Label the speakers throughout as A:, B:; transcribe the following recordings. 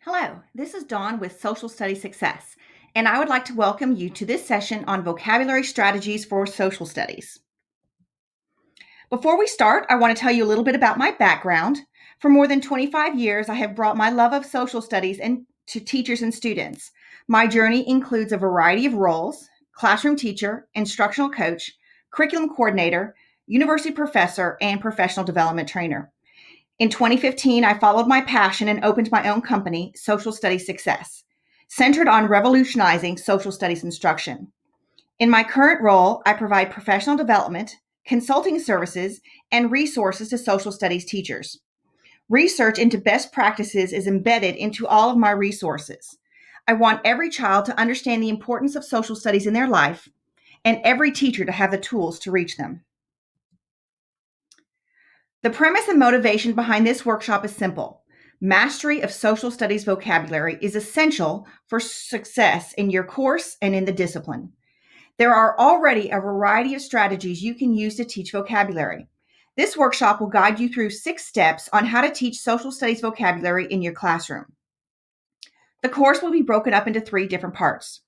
A: Hello, this is Dawn with Social Studies Success, and I would like to welcome you to this session on vocabulary strategies for social studies. Before we start, I want to tell you a little bit about my background. For more than 25 years, I have brought my love of social studies to teachers and students. My journey includes a variety of roles: classroom teacher, instructional coach, curriculum coordinator, university professor, and professional development trainer. In 2015, I followed my passion and opened my own company, Social Studies Success, centered on revolutionizing social studies instruction. In my current role, I provide professional development, consulting services, and resources to social studies teachers. Research into best practices is embedded into all of my resources. I want every child to understand the importance of social studies in their life and every teacher to have the tools to reach them. The premise and motivation behind this workshop is simple. Mastery of social studies vocabulary is essential for success in your course and in the discipline. There are already a variety of strategies you can use to teach vocabulary. This workshop will guide you through 6 steps on how to teach social studies vocabulary in your classroom. The course will be broken up into 3 different parts.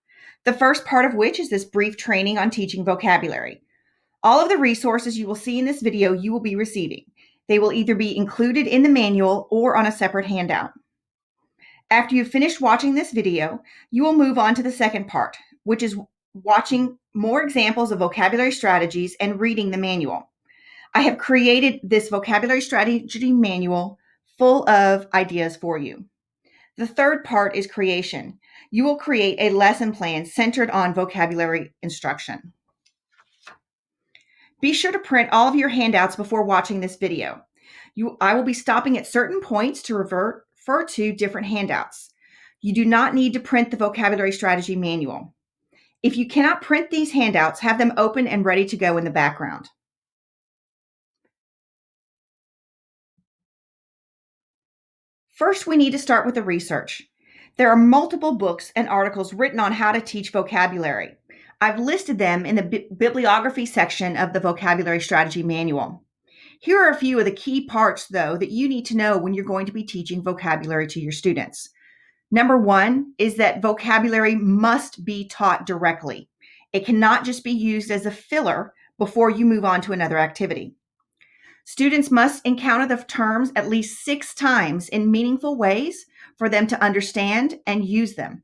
A: The first part of which is this brief training on teaching vocabulary. All of the resources you will see in this video you will be receiving. They will either be included in the manual or on a separate handout. After you've finished watching this video, you will move on to the second part, which is watching more examples of vocabulary strategies and reading the manual. I have created this vocabulary strategy manual full of ideas for you. The third part is creation. You will create a lesson plan centered on vocabulary instruction. Be sure to print all of your handouts before watching this video. I will be stopping at certain points to refer to different handouts. You do not need to print the vocabulary strategy manual. If you cannot print these handouts, have them open and ready to go in the background. First, we need to start with the research. There are multiple books and articles written on how to teach vocabulary. I've listed them in the bibliography section of the vocabulary strategy manual. Here are a few of the key parts, though, that you need to know when you're going to be teaching vocabulary to your students. Number 1 is that vocabulary must be taught directly. It cannot just be used as a filler before you move on to another activity. Students must encounter the terms at least 6 times in meaningful ways for them to understand and use them.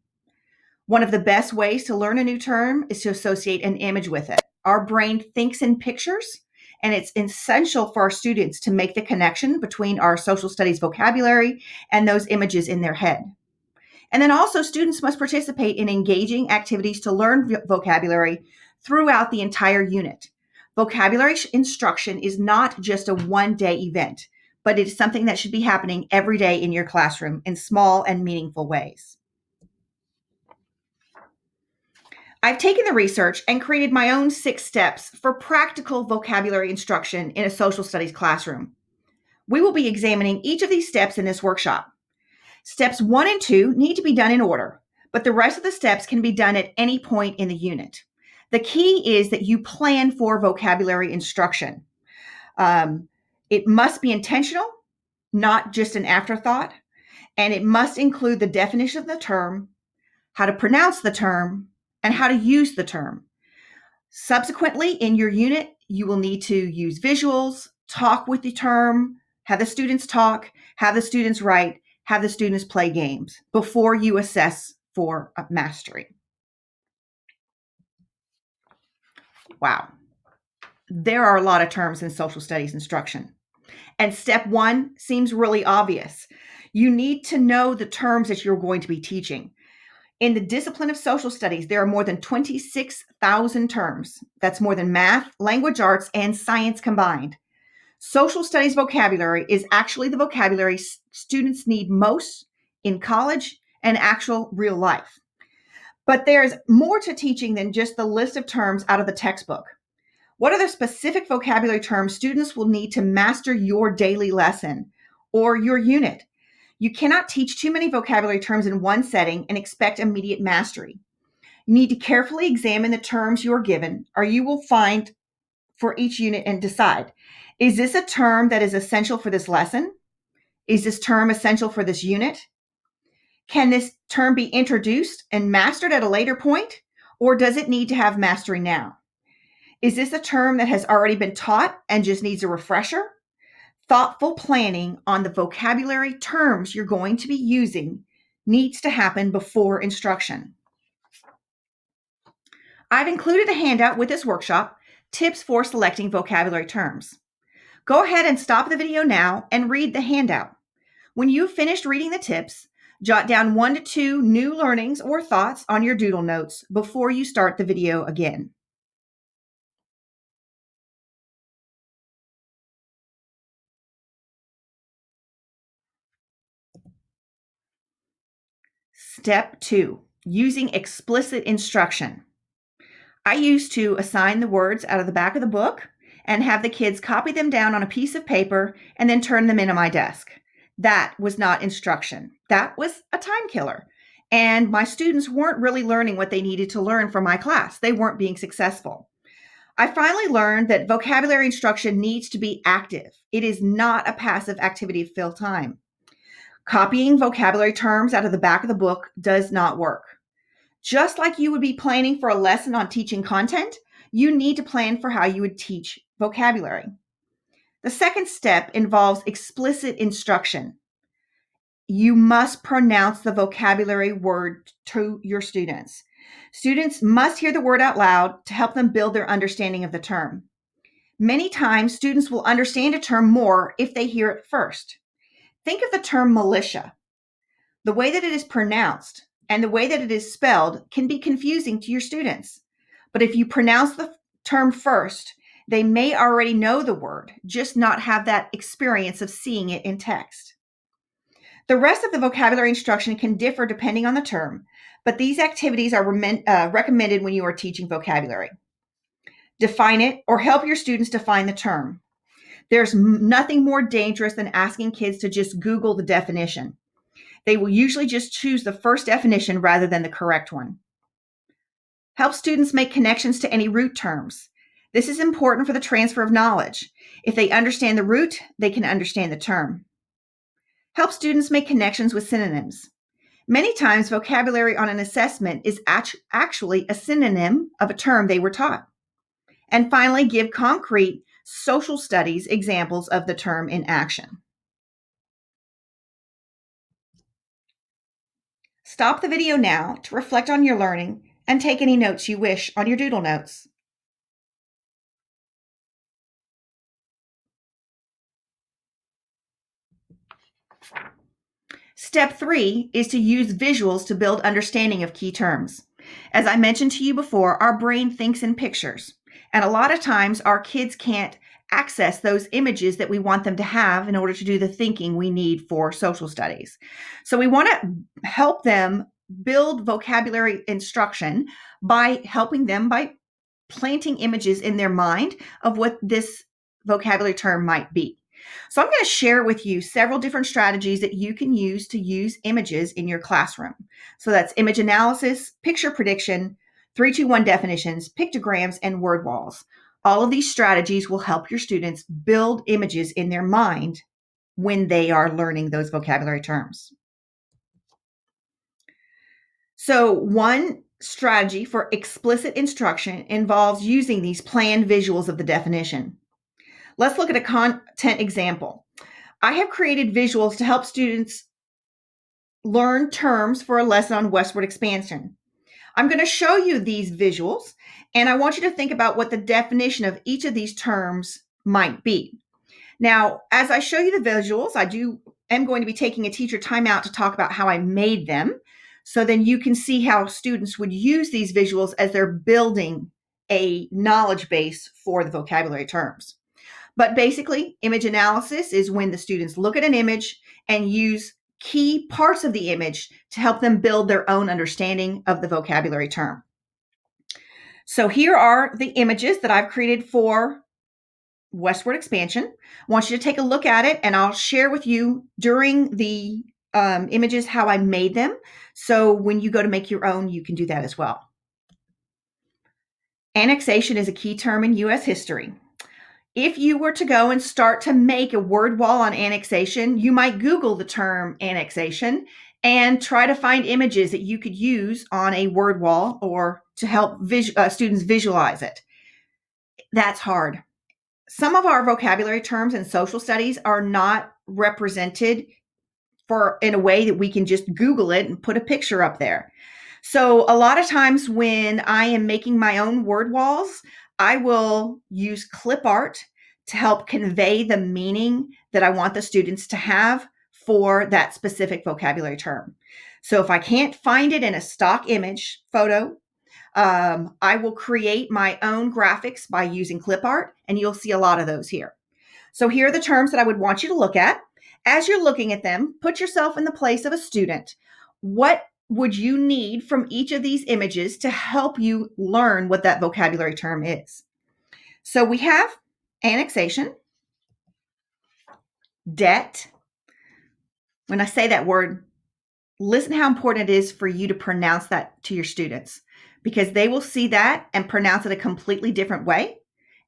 A: One of the best ways to learn a new term is to associate an image with it. Our brain thinks in pictures, and it's essential for our students to make the connection between our social studies vocabulary and those images in their head. And then also, students must participate in engaging activities to learn vocabulary throughout the entire unit. Vocabulary instruction is not just a one-day event, but it is something that should be happening every day in your classroom in small and meaningful ways. I've taken the research and created my own 6 steps for practical vocabulary instruction in a social studies classroom. We will be examining each of these steps in this workshop. Steps 1 and 2 need to be done in order, but the rest of the steps can be done at any point in the unit. The key is that you plan for vocabulary instruction. It must be intentional, not just an afterthought, and it must include the definition of the term, how to pronounce the term, and how to use the term. Subsequently, in your unit, you will need to use visuals, talk with the term, have the students talk, have the students write, have the students play games before you assess for mastery. Wow. There are a lot of terms in social studies instruction. And step 1 seems really obvious. You need to know the terms that you're going to be teaching. In the discipline of social studies, there are more than 26,000 terms. That's more than math, language arts, and science combined. Social studies vocabulary is actually the vocabulary students need most in college and actual real life. But there's more to teaching than just the list of terms out of the textbook. What are the specific vocabulary terms students will need to master your daily lesson or your unit? You cannot teach too many vocabulary terms in one setting and expect immediate mastery. You need to carefully examine the terms you are given, or you will find for each unit and decide, is this a term that is essential for this lesson? Is this term essential for this unit? Can this term be introduced and mastered at a later point, or does it need to have mastery now? Is this a term that has already been taught and just needs a refresher? Thoughtful planning on the vocabulary terms you're going to be using needs to happen before instruction. I've included a handout with this workshop, Tips for Selecting Vocabulary Terms. Go ahead and stop the video now and read the handout. When you've finished reading the tips, jot down 1 to 2 new learnings or thoughts on your doodle notes before you start the video again. Step 2, using explicit instruction. I used to assign the words out of the back of the book and have the kids copy them down on a piece of paper and then turn them into my desk. That was not instruction. That was a time killer. And my students weren't really learning what they needed to learn from my class. They weren't being successful. I finally learned that vocabulary instruction needs to be active. It is not a passive activity to fill time. Copying vocabulary terms out of the back of the book does not work. Just like you would be planning for a lesson on teaching content, you need to plan for how you would teach vocabulary. The second step involves explicit instruction. You must pronounce the vocabulary word to your students. Students must hear the word out loud to help them build their understanding of the term. Many times, students will understand a term more if they hear it first. Think of the term militia. The way that it is pronounced and the way that it is spelled can be confusing to your students. But if you pronounce the term first, they may already know the word, just not have that experience of seeing it in text. The rest of the vocabulary instruction can differ depending on the term, but these activities are recommended when you are teaching vocabulary. Define it or help your students define the term. There's nothing more dangerous than asking kids to just Google the definition. They will usually just choose the first definition rather than the correct one. Help students make connections to any root terms. This is important for the transfer of knowledge. If they understand the root, they can understand the term. Help students make connections with synonyms. Many times, vocabulary on an assessment is actually a synonym of a term they were taught. And finally, give concrete social studies examples of the term in action. Stop the video now to reflect on your learning and take any notes you wish on your doodle notes. Step 3 is to use visuals to build understanding of key terms. As I mentioned to you before, our brain thinks in pictures, and a lot of times our kids can't access those images that we want them to have in order to do the thinking we need for social studies. So we want to help them build vocabulary instruction by helping them by planting images in their mind of what this vocabulary term might be. So I'm going to share with you several different strategies that you can use to use images in your classroom. So that's image analysis, picture prediction, 3-2-1 definitions, pictograms, and word walls. All of these strategies will help your students build images in their mind when they are learning those vocabulary terms. So one strategy for explicit instruction involves using these planned visuals of the definition. Let's look at a content example. I have created visuals to help students learn terms for a lesson on westward expansion. I'm going to show you these visuals, and I want you to think about what the definition of each of these terms might be. Now, as I show you the visuals, am going to be taking a teacher timeout to talk about how I made them, so then you can see how students would use these visuals as they're building a knowledge base for the vocabulary terms. But basically, image analysis is when the students look at an image and use key parts of the image to help them build their own understanding of the vocabulary term. So here are the images that I've created for westward expansion. I want you to take a look at it, and I'll share with you during the images how I made them. So when you go to make your own, you can do that as well. Annexation is a key term in U.S. history. If you were to go and start to make a word wall on annexation, you might Google the term annexation and try to find images that you could use on a word wall or to help students visualize it. That's hard. Some of our vocabulary terms in social studies are not represented in a way that we can just Google it and put a picture up there. So a lot of times when I am making my own word walls, I will use clip art to help convey the meaning that I want the students to have for that specific vocabulary term. So if I can't find it in a stock image photo, I will create my own graphics by using clip art, and you'll see a lot of those here. So here are the terms that I would want you to look at. As you're looking at them, put yourself in the place of a student. What would you need from each of these images to help you learn what that vocabulary term is? So we have annexation, debt. When I say that word, listen how important it is for you to pronounce that to your students, because they will see that and pronounce it a completely different way.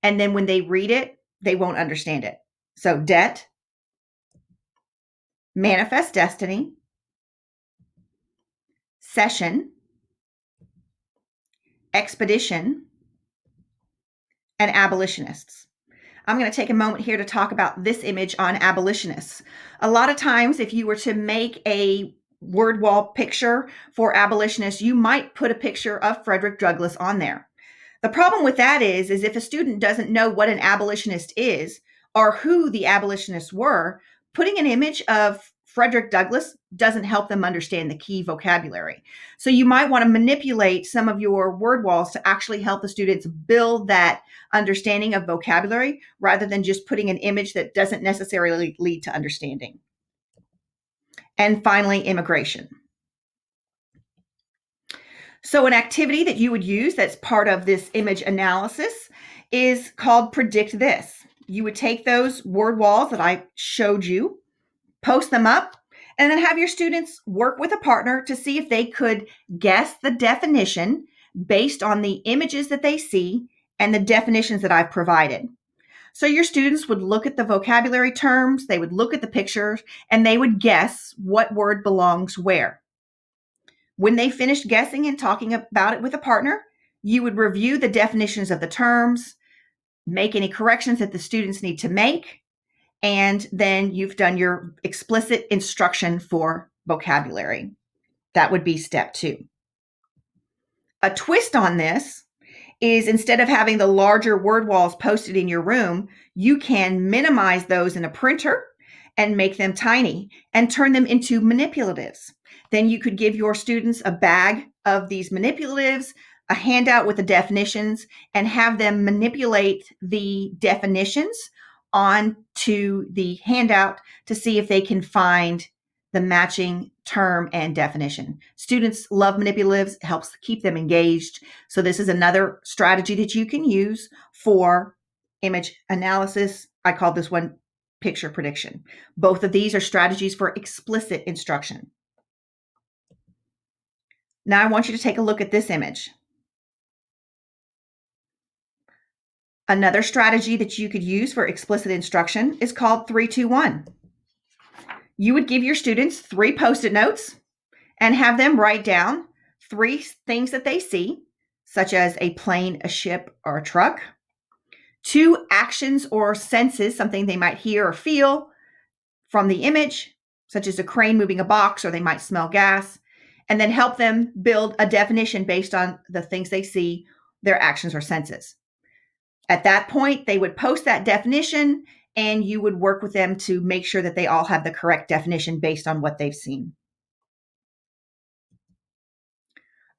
A: And then when they read it, they won't understand it. So debt, manifest destiny, cession, expedition, and abolitionists. I'm going to take a moment here to talk about this image on abolitionists. A lot of times, if you were to make a word wall picture for abolitionists, you might put a picture of Frederick Douglass on there. The problem with that is if a student doesn't know what an abolitionist is or who the abolitionists were, putting an image of Frederick Douglass doesn't help them understand the key vocabulary. So you might want to manipulate some of your word walls to actually help the students build that understanding of vocabulary rather than just putting an image that doesn't necessarily lead to understanding. And finally, immigration. So an activity that you would use that's part of this image analysis is called Predict This. You would take those word walls that I showed you, post them up, and then have your students work with a partner to see if they could guess the definition based on the images that they see and the definitions that I've provided. So your students would look at the vocabulary terms, they would look at the pictures, and they would guess what word belongs where. When they finished guessing and talking about it with a partner, you would review the definitions of the terms, make any corrections that the students need to make, and then you've done your explicit instruction for vocabulary. That would be step 2. A twist on this is instead of having the larger word walls posted in your room, you can minimize those in a printer and make them tiny and turn them into manipulatives. Then you could give your students a bag of these manipulatives, a handout with the definitions, and have them manipulate the definitions onto the handout to see if they can find the matching term and definition. Students love manipulatives, it helps keep them engaged. So this is another strategy that you can use for image analysis. I call this one picture prediction. Both of these are strategies for explicit instruction. Now I want you to take a look at this image. Another strategy that you could use for explicit instruction is called 3-2-1. You would give your students 3 Post-it notes and have them write down 3 things that they see, such as a plane, a ship, or a truck, 2 actions or senses, something they might hear or feel from the image, such as a crane moving a box, or they might smell gas, and then help them build a definition based on the things they see, their actions or senses. At that point, they would post that definition, and you would work with them to make sure that they all have the correct definition based on what they've seen.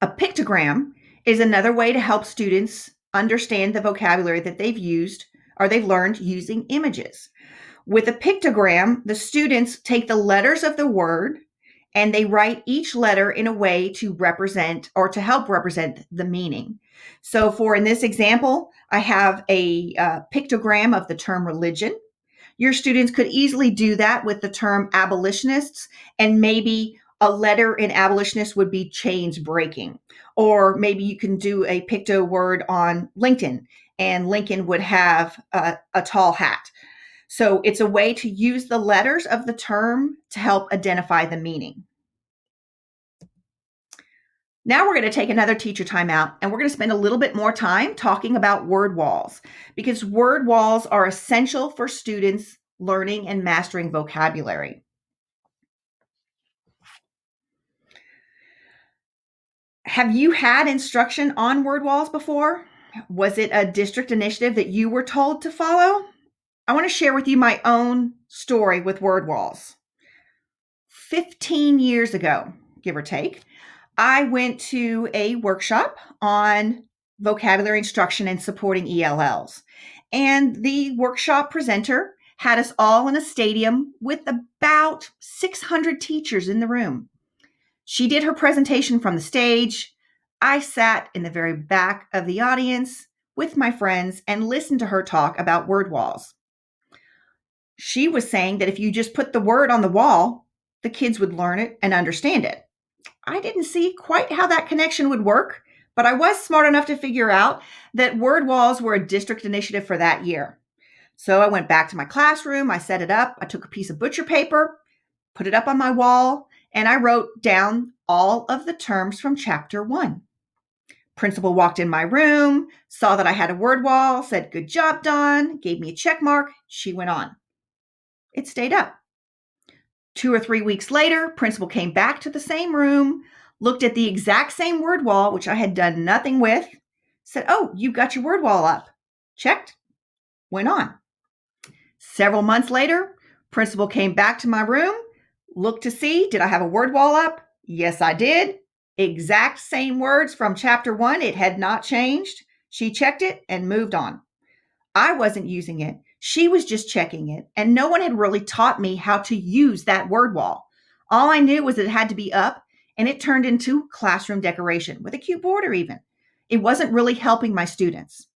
A: A pictogram is another way to help students understand the vocabulary that they've used or they've learned using images. With a pictogram, the students take the letters of the word and they write each letter in a way to represent or to help represent the meaning. So in this example, I have a pictogram of the term religion. Your students could easily do that with the term abolitionists, and maybe a letter in abolitionist would be chains breaking. Or maybe you can do a picto word on Lincoln, and Lincoln would have a tall hat. So it's a way to use the letters of the term to help identify the meaning. Now we're going to take another teacher timeout and we're going to spend a little bit more time talking about word walls because word walls are essential for students learning and mastering vocabulary. Have you had instruction on word walls before? Was it a district initiative that you were told to follow? I want to share with you my own story with word walls. 15 years ago, give or take, I went to a workshop on vocabulary instruction and supporting ELLs. And the workshop presenter had us all in a stadium with about 600 teachers in the room. She did her presentation from the stage. I sat in the very back of the audience with my friends and listened to her talk about word walls. She was saying that if you just put the word on the wall, the kids would learn it and understand it. I didn't see quite how that connection would work, but I was smart enough to figure out that word walls were a district initiative for that year. So I went back to my classroom, I set it up, I took a piece of butcher paper, put it up on my wall, and I wrote down all of the terms from chapter 1. Principal walked in my room, saw that I had a word wall, said, "Good job, Dawn," gave me a check mark. She went on. It stayed up. 2 or 3 weeks later, principal came back to the same room, looked at the exact same word wall, which I had done nothing with, said, "Oh, you got your word wall up." Checked, went on. Several months later, principal came back to my room, looked to see, did I have a word wall up? Yes, I did. Exact same words from chapter 1. It had not changed. She checked it and moved on. I wasn't using it. She was just checking it. And no one had really taught me how to use that word wall. All I knew was that it had to be up, and it turned into classroom decoration with a cute border even. It wasn't really helping my students.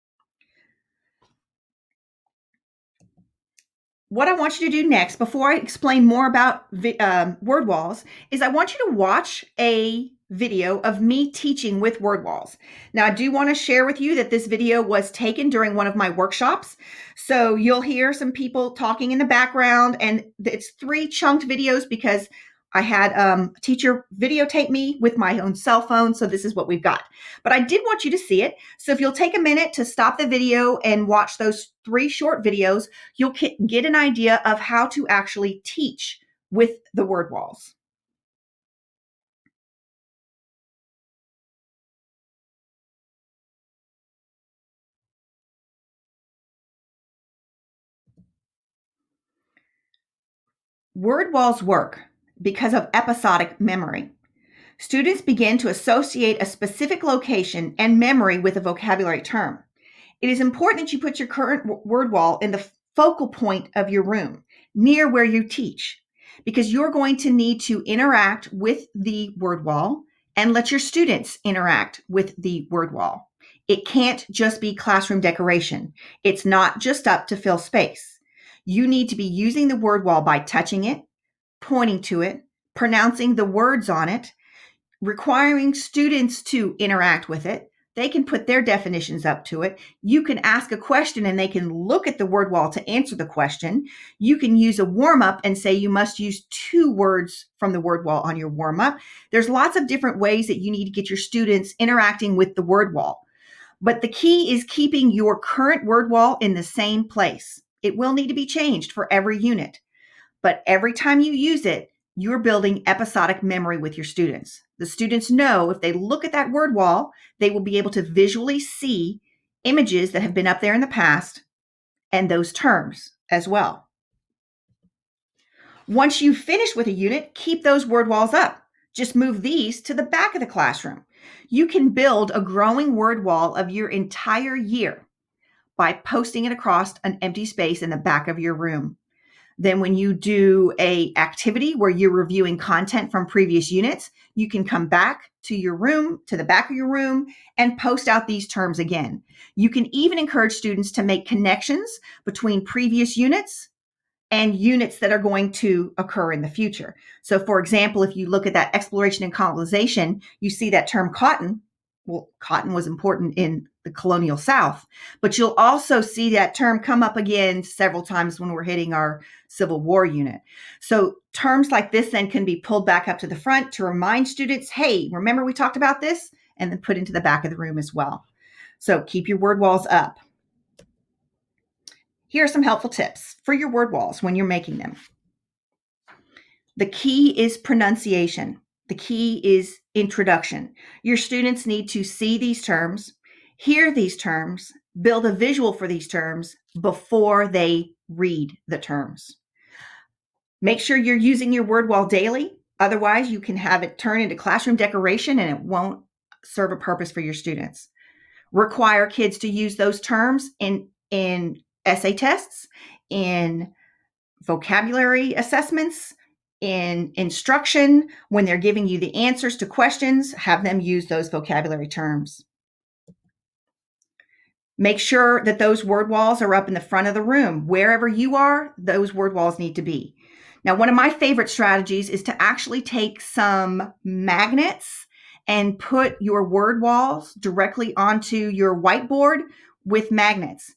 A: What I want you to do next, before I explain more about word walls, is I want you to watch a video of me teaching with word walls. Now, I do want to share with you that this video was taken during one of my workshops. So you'll hear some people talking in the background, and it's 3 chunked videos because I had a teacher videotape me with my own cell phone. So this is what we've got. But I did want you to see it. So if you'll take a minute to stop the video and watch those 3 short videos, you'll get an idea of how to actually teach with the word walls. Word walls work because of episodic memory. Students begin to associate a specific location and memory with a vocabulary term. It is important that you put your current word wall in the focal point of your room, near where you teach, because you're going to need to interact with the word wall and let your students interact with the word wall. It can't just be classroom decoration. It's not just up to fill space. You need to be using the word wall by touching it, pointing to it, pronouncing the words on it, requiring students to interact with it. They can put their definitions up to it. You can ask a question and they can look at the word wall to answer the question. You can use a warm up and say you must use 2 words from the word wall on your warm up. There's lots of different ways that you need to get your students interacting with the word wall. But the key is keeping your current word wall in the same place. It will need to be changed for every unit. But every time you use it, you're building episodic memory with your students. The students know if they look at that word wall, they will be able to visually see images that have been up there in the past and those terms as well. Once you've finished with a unit, keep those word walls up. Just move these to the back of the classroom. You can build a growing word wall of your entire year by posting it across an empty space in the back of your room. Then when you do a activity where you're reviewing content from previous units, you can come back to your room, to the back of your room, and post out these terms again. You can even encourage students to make connections between previous units and units that are going to occur in the future. So for example, if you look at that exploration and colonization, you see that term cotton. Well, cotton was important in the colonial South, but you'll also see that term come up again several times when we're hitting our Civil War unit. So terms like this then can be pulled back up to the front to remind students, hey, remember we talked about this? And then put into the back of the room as well. So keep your word walls up. Here are some helpful tips for your word walls when you're making them. The key is pronunciation. The key is introduction. Your students need to see these terms, hear these terms, build a visual for these terms before they read the terms. Make sure you're using your word wall daily. Otherwise, you can have it turn into classroom decoration and it won't serve a purpose for your students. Require kids to use those terms in essay tests, in vocabulary assessments, in instruction. When they're giving you the answers to questions, have them use those vocabulary terms. Make sure that those word walls are up in the front of the room. Wherever you are, those word walls need to be. Now, one of my favorite strategies is to actually take some magnets and put your word walls directly onto your whiteboard with magnets.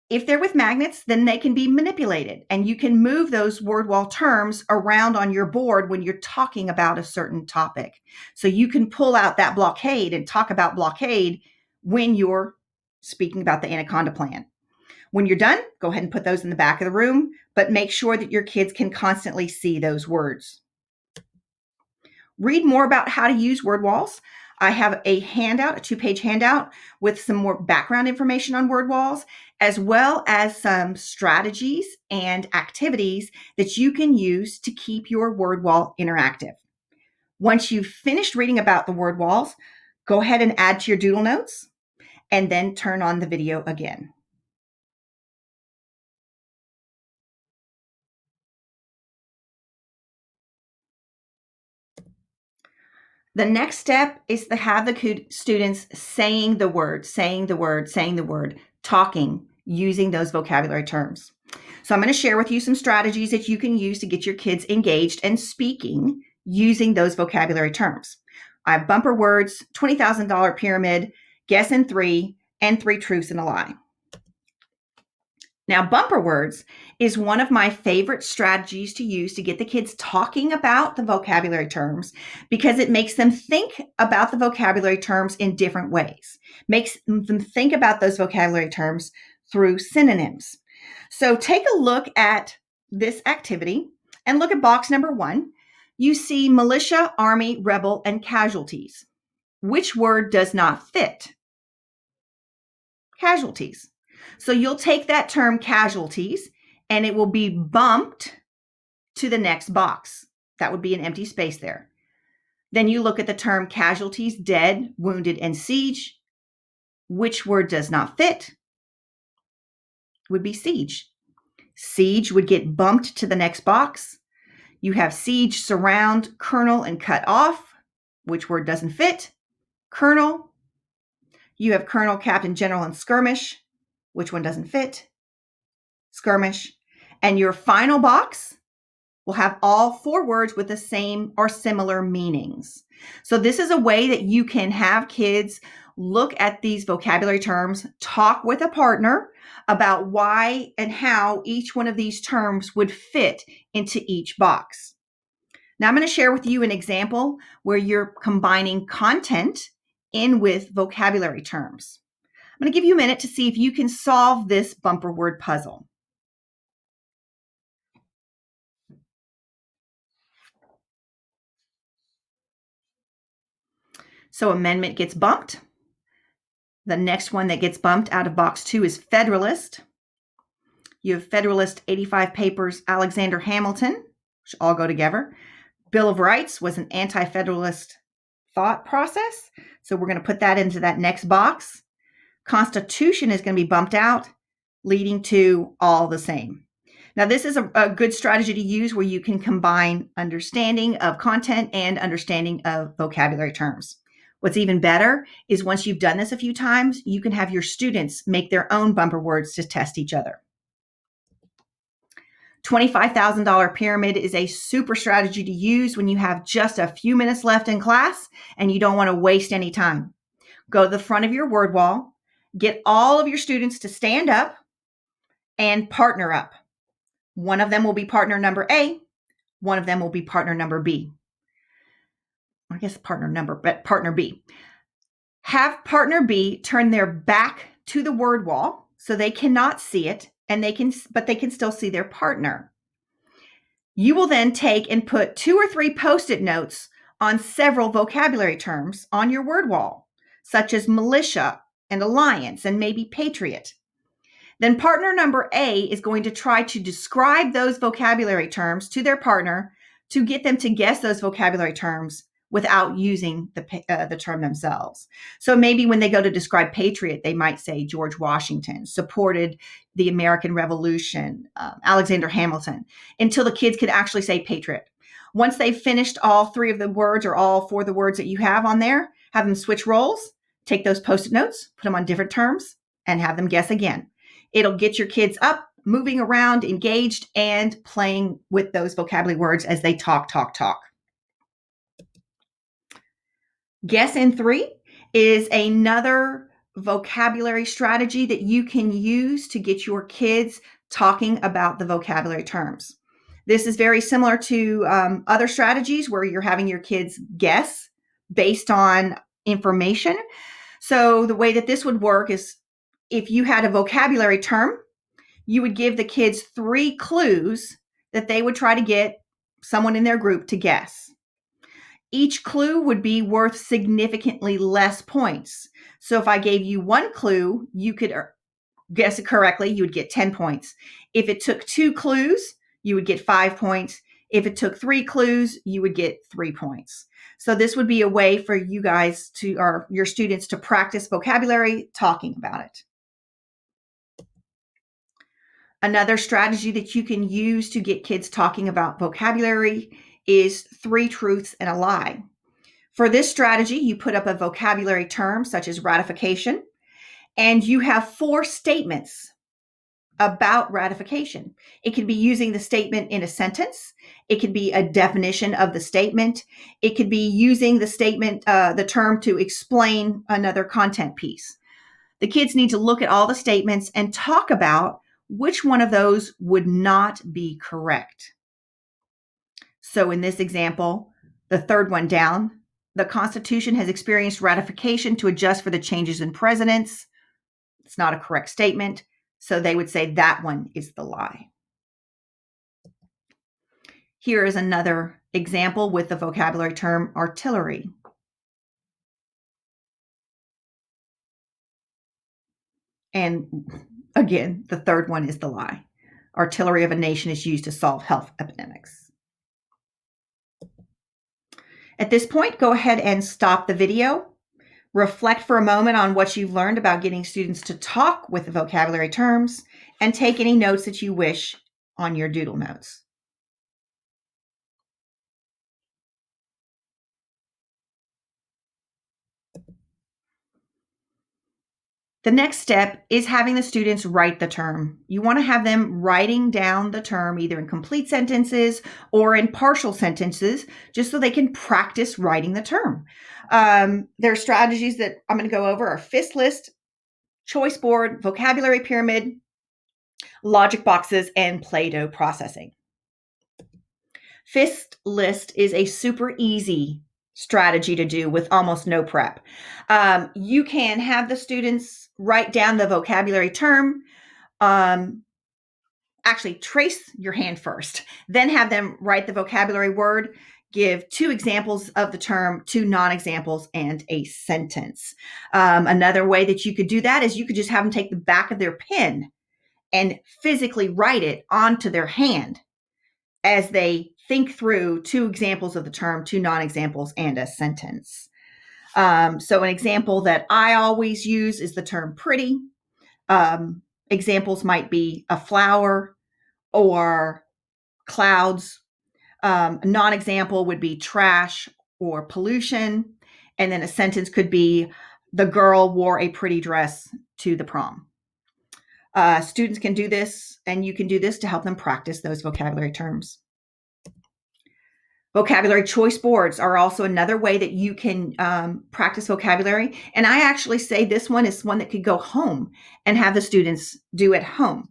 A: If they're with magnets, then they can be manipulated and you can move those word wall terms around on your board when you're talking about a certain topic. So you can pull out that blockade and talk about blockade when you're speaking about the Anaconda Plan. When you're done, go ahead and put those in the back of the room, but make sure that your kids can constantly see those words. Read more about how to use word walls. I have a handout, a 2-page handout with some more background information on word walls, as well as some strategies and activities that you can use to keep your word wall interactive. Once you've finished reading about the word walls, go ahead and add to your doodle notes and then turn on the video again. The next step is to have the students saying the word, talking, using those vocabulary terms. So I'm going to share with you some strategies that you can use to get your kids engaged and speaking using those vocabulary terms. I have bumper words, $20,000 pyramid, guess in 3, and 3 truths and a lie. Now, bumper words is one of my favorite strategies to use to get the kids talking about the vocabulary terms because it makes them think about the vocabulary terms in different ways, makes them think about those vocabulary terms through synonyms. So take a look at this activity and look at box number 1. You see militia, army, rebel, and casualties. Which word does not fit? Casualties. So you'll take that term casualties and it will be bumped to the next box. That would be an empty space there. Then you look at the term casualties, dead, wounded, and siege. Which word does not fit? Would be siege. Siege would get bumped to the next box. You have siege, surround, colonel, and cut off. Which word doesn't fit? Colonel. You have colonel, captain, general, and skirmish. Which one doesn't fit? Skirmish. And your final box will have all 4 words with the same or similar meanings. So this is a way that you can have kids look at these vocabulary terms, talk with a partner about why and how each one of these terms would fit into each box. Now I'm going to share with you an example where you're combining content in with vocabulary terms. I'm going to give you a minute to see if you can solve this bumper word puzzle. So amendment gets bumped. The next one that gets bumped out of box 2 is Federalist. You have Federalist 85 Papers, Alexander Hamilton, which all go together. Bill of Rights was an anti-federalist thought process. So we're going to put that into that next box. Constitution is going to be bumped out, leading to all the same. Now, this is a good strategy to use where you can combine understanding of content and understanding of vocabulary terms. What's even better is once you've done this a few times, you can have your students make their own bumper words to test each other. $25,000 pyramid is a super strategy to use when you have just a few minutes left in class and you don't want to waste any time. Go to the front of your word wall, get all of your students to stand up and partner up. One of them will be partner number A, one of them will be partner number B. I guess partner B. Have partner B turn their back to the word wall so they cannot see it, but they can still see their partner. You will then take and put 2 or 3 Post-it notes on several vocabulary terms on your word wall, such as militia and alliance and maybe patriot. Then partner number A is going to try to describe those vocabulary terms to their partner to get them to guess those vocabulary terms without using the term themselves. So maybe when they go to describe patriot, they might say George Washington supported the American Revolution, Alexander Hamilton, until the kids could actually say patriot. Once they've finished all 3 of the words or all 4 of the words that you have on there, have them switch roles, take those Post-it notes, put them on different terms, and have them guess again. It'll get your kids up, moving around, engaged, and playing with those vocabulary words as they talk. Guess in 3 is another vocabulary strategy that you can use to get your kids talking about the vocabulary terms. This is very similar to other strategies where you're having your kids guess based on information. So the way that this would work is if you had a vocabulary term, you would give the kids 3 clues that they would try to get someone in their group to guess. Each clue would be worth significantly less points. So if I gave you 1 clue, you could guess it correctly, you would get 10 points. If it took 2 clues, you would get 5 points. If it took 3 clues, you would get 3 points. So this would be a way for you guys or your students to practice vocabulary talking about it. Another strategy that you can use to get kids talking about vocabulary is 3 truths and a lie. For this strategy, you put up a vocabulary term such as ratification, and you have 4 statements about ratification. It could be using the statement in a sentence. It could be a definition of the statement. It could be using the statement, the term to explain another content piece. The kids need to look at all the statements and talk about which one of those would not be correct. So in this example, the 3rd one down, the Constitution has experienced ratification to adjust for the changes in presidents. It's not a correct statement. So they would say that one is the lie. Here is another example with the vocabulary term artillery. And again, the 3rd one is the lie. Artillery of a nation is used to solve health epidemics. At this point, go ahead and stop the video. Reflect for a moment on what you've learned about getting students to talk with the vocabulary terms, and take any notes that you wish on your doodle notes. The next step is having the students write the term. You want to have them writing down the term either in complete sentences or in partial sentences, just so they can practice writing the term. There are strategies that I'm going to go over are FIST list, choice board, vocabulary pyramid, logic boxes, and Play-Doh processing. FIST list is a super easy strategy to do with almost no prep. You can have the students write down the vocabulary term. Actually, trace your hand first, then have them write the vocabulary word, give 2 examples of the term, 2 non-examples, and a sentence. Another way that you could do that is you could just have them take the back of their pen and physically write it onto their hand as they think through 2 examples of the term, 2 non-examples, and a sentence. So an example that I always use is the term pretty. Examples might be a flower or clouds. A non-example would be trash or pollution. And then a sentence could be the girl wore a pretty dress to the prom. Students can do this, and you can do this to help them practice those vocabulary terms. Vocabulary choice boards are also another way that you can practice vocabulary. And I actually say this one is one that could go home and have the students do at home.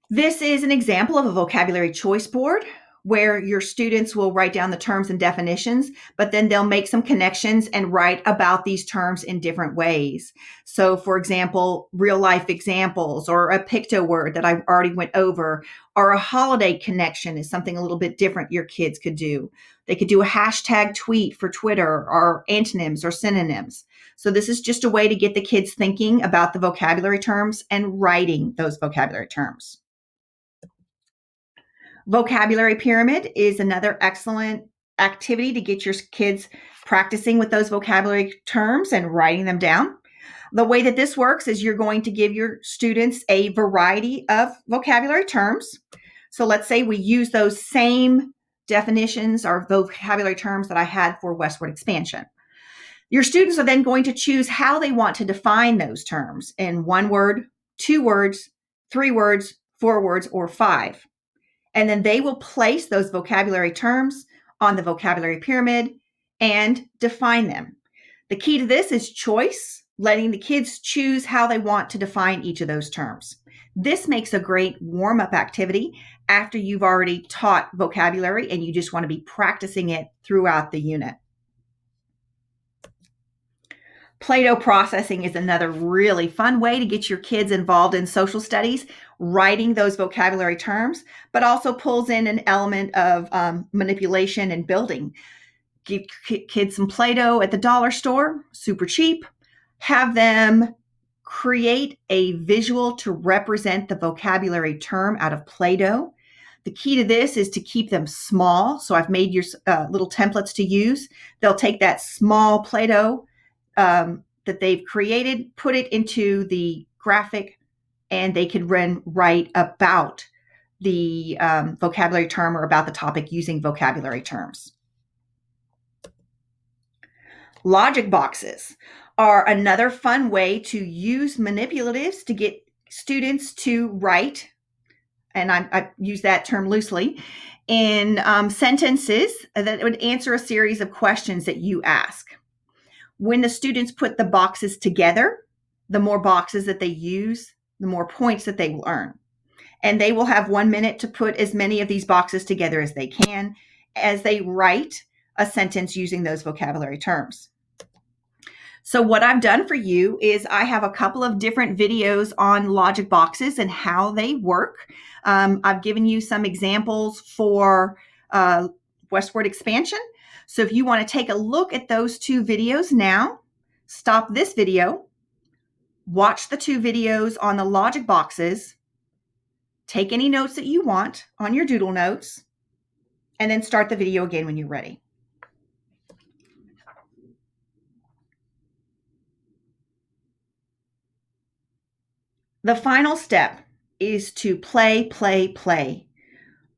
A: This is an example of a vocabulary choice board where your students will write down the terms and definitions, but then they'll make some connections and write about these terms in different ways. So, for example, real life examples or a picto word that I already went over, or a holiday connection is something a little bit different your kids could do. They could do a hashtag tweet for Twitter or antonyms or synonyms. So this is just a way to get the kids thinking about the vocabulary terms and writing those vocabulary terms. Vocabulary pyramid is another excellent activity to get your kids practicing with those vocabulary terms and writing them down. The way that this works is you're going to give your students a variety of vocabulary terms. So let's say we use those same definitions or vocabulary terms that I had for westward expansion. Your students are then going to choose how they want to define those terms in 1 word, 2 words, 3 words, 4 words, or 5. And then they will place those vocabulary terms on the vocabulary pyramid and define them. The key to this is choice, letting the kids choose how they want to define each of those terms. This makes a great warm-up activity after you've already taught vocabulary and you just want to be practicing it throughout the unit. Play-Doh processing is another really fun way to get your kids involved in social studies, writing those vocabulary terms, but also pulls in an element of manipulation and building. Give kids some Play-Doh at the dollar store, super cheap. Have them create a visual to represent the vocabulary term out of Play-Doh. The key to this is to keep them small. So I've made your little templates to use. They'll take that small Play-Doh that they've created, put it into the graphic, and they could then write about the vocabulary term or about the topic using vocabulary terms. Logic boxes are another fun way to use manipulatives to get students to write, and I use that term loosely, in sentences that would answer a series of questions that you ask. When the students put the boxes together, the more boxes that they use, the more points that they will earn. And they will have 1 minute to put as many of these boxes together as they can as they write a sentence using those vocabulary terms. So what I've done for you is I have a couple of different videos on logic boxes and how they work. I've given you some examples for westward expansion. So if you want to take a look at those 2 videos now, stop this video, watch the 2 videos on the logic boxes, take any notes that you want on your doodle notes, and then start the video again when you're ready. The final step is to play, play, play.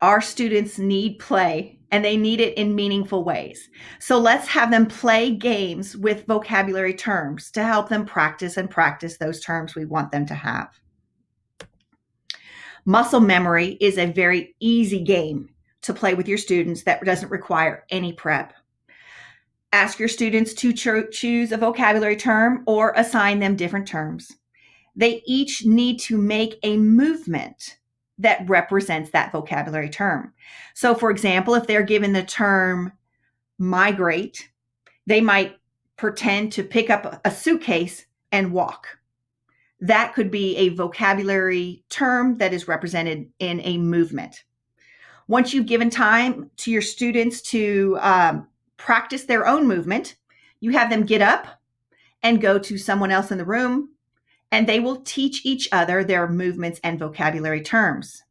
A: Our students need play, and they need it in meaningful ways. So let's have them play games with vocabulary terms to help them practice and practice those terms we want them to have. Muscle memory is a very easy game to play with your students that doesn't require any prep. Ask your students to choose a vocabulary term or assign them different terms. They each need to make a movement that represents that vocabulary term. So for example, if they're given the term migrate, they might pretend to pick up a suitcase and walk. That could be a vocabulary term that is represented in a movement. Once you've given time to your students to practice their own movement, you have them get up and go to someone else in the room, and they will teach each other their movements and vocabulary terms.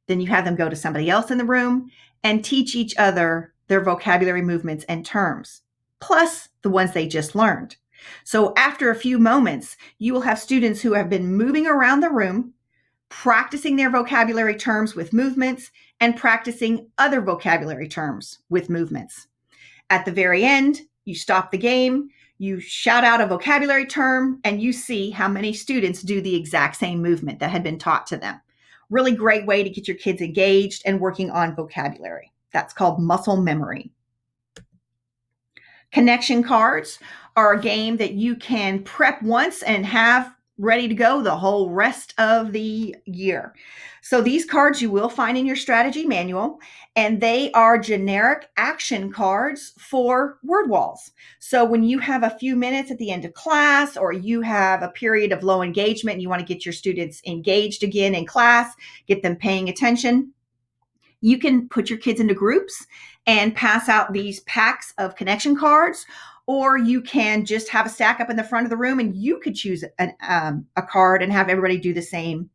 A: Then you have them go to somebody else in the room and teach each other their vocabulary movements and terms, plus the ones they just learned. So after a few moments, you will have students who have been moving around the room, practicing their vocabulary terms with movements and practicing other vocabulary terms with movements. At the very end, you stop the game, you shout out a vocabulary term, and you see how many students do the exact same movement that had been taught to them. Really great way to get your kids engaged and working on vocabulary. That's called muscle memory. Connection cards are a game that you can prep once and have ready to go the whole rest of the year. So these cards you will find in your strategy manual, and they are generic action cards for word walls. So when you have a few minutes at the end of class, or you have a period of low engagement and you want to get your students engaged again in class, get them paying attention, you can put your kids into groups and pass out these packs of connection cards, or you can just have a stack up in the front of the room and you could choose a card and have everybody do the same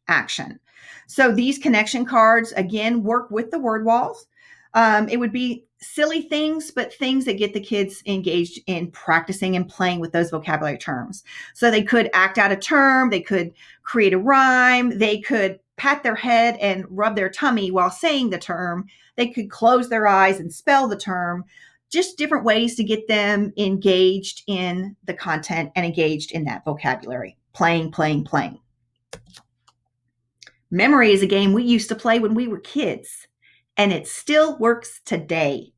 A: action. So these connection cards, again, work with the word walls. It would be silly things, but things that get the kids engaged in practicing and playing with those vocabulary terms. So they could act out a term, they could create a rhyme, they could pat their head and rub their tummy while saying the term. They could close their eyes and spell the term. Just different ways to get them engaged in the content and engaged in that vocabulary. Playing. Memory is a game we used to play when we were kids, and it still works today.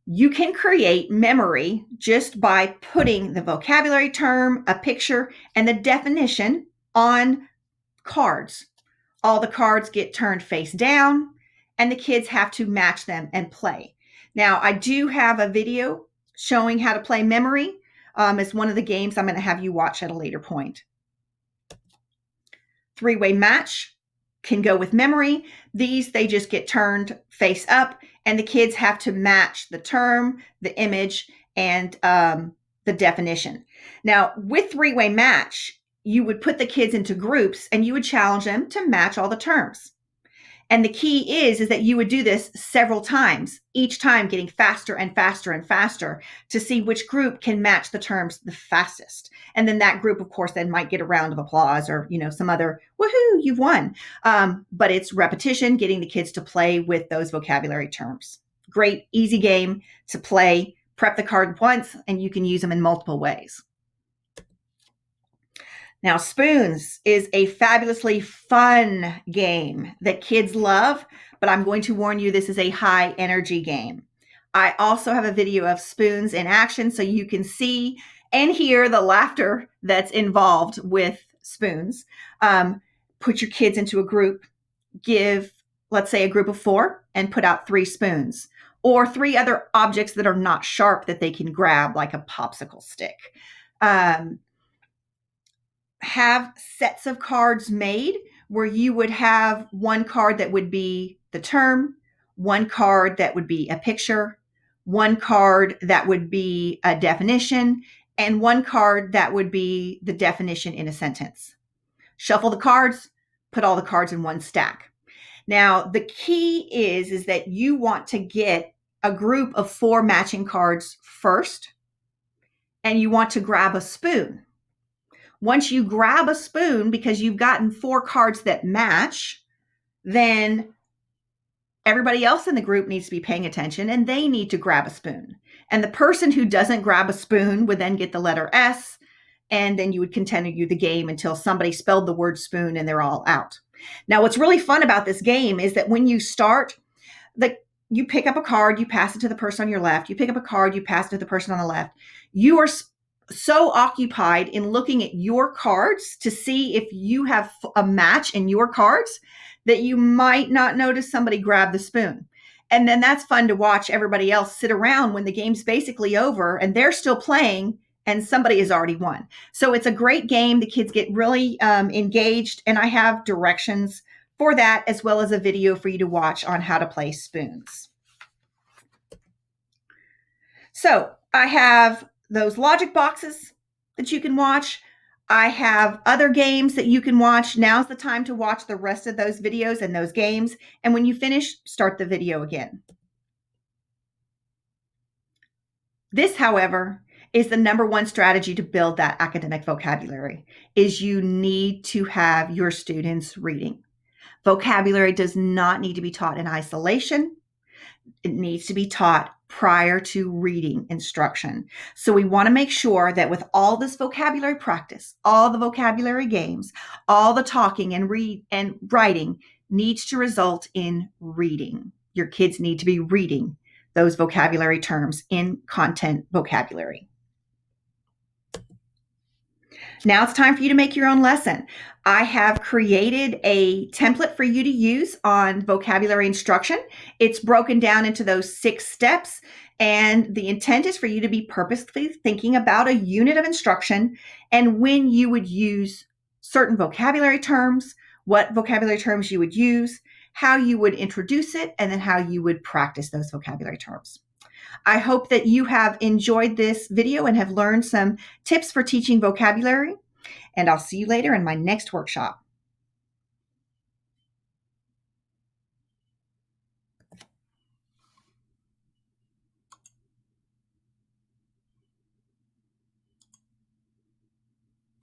A: You can create memory just by putting the vocabulary term, a picture, and the definition on cards. All the cards get turned face down, and the kids have to match them and play. Now, I do have a video showing how to play memory. It's one of the games I'm going to have you watch at a later point. Three-way match can go with memory. These, they just get turned face up, and the kids have to match the term, the image, and the definition. Now, with three-way match, you would put the kids into groups and you would challenge them to match all the terms. And the key is that you would do this several times, each time getting faster and faster and faster to see which group can match the terms the fastest. And then that group, of course, then might get a round of applause or, some other, woohoo, you've won. But it's repetition, getting the kids to play with those vocabulary terms. Great, easy game to play. Prep the card once and you can use them in multiple ways. Now, Spoons is a fabulously fun game that kids love, but I'm going to warn you, this is a high energy game. I also have a video of Spoons in action so you can see and hear the laughter that's involved with Spoons. Put your kids into a group, give, let's say, a group of 4 and put out 3 spoons or 3 other objects that are not sharp that they can grab, like a popsicle stick. Have sets of cards made where you would have one card that would be the term, one card that would be a picture, one card that would be a definition, and one card that would be the definition in a sentence. Shuffle the cards, put all the cards in one stack. Now, the key is that you want to get a group of 4 matching cards first, and you want to grab a spoon. Once you grab a spoon, because you've gotten 4 cards that match, then everybody else in the group needs to be paying attention and they need to grab a spoon. And the person who doesn't grab a spoon would then get the letter S, and then you would continue the game until somebody spelled the word spoon and they're all out. Now, what's really fun about this game is that when you start, you pick up a card, you pass it to the person on your left. You pick up a card, you pass it to the person on the left. You are so occupied in looking at your cards to see if you have a match in your cards that you might not notice somebody grab the spoon. And then that's fun to watch everybody else sit around when the game's basically over and they're still playing and somebody has already won. So it's a great game. The kids get really engaged, and I have directions for that as well as a video for you to watch on how to play spoons. So I have those logic boxes that you can watch. I have other games that you can watch. Now's the time to watch the rest of those videos and those games. And when you finish, start the video again. This, however, is the number one strategy to build that academic vocabulary, is you need to have your students reading. Vocabulary does not need to be taught in isolation. It needs to be taught prior to reading instruction. So we want to make sure that with all this vocabulary practice, all the vocabulary games, all the talking and writing needs to result in reading. your kids need to be reading those vocabulary terms in content vocabulary. Now it's time for you to make your own lesson. I have created a template for you to use on vocabulary instruction. It's broken down into those 6 steps, and the intent is for you to be purposefully thinking about a unit of instruction and when you would use certain vocabulary terms, what vocabulary terms you would use, how you would introduce it, and then how you would practice those vocabulary terms. I hope that you have enjoyed this video and have learned some tips for teaching vocabulary, and I'll see you later in my next workshop.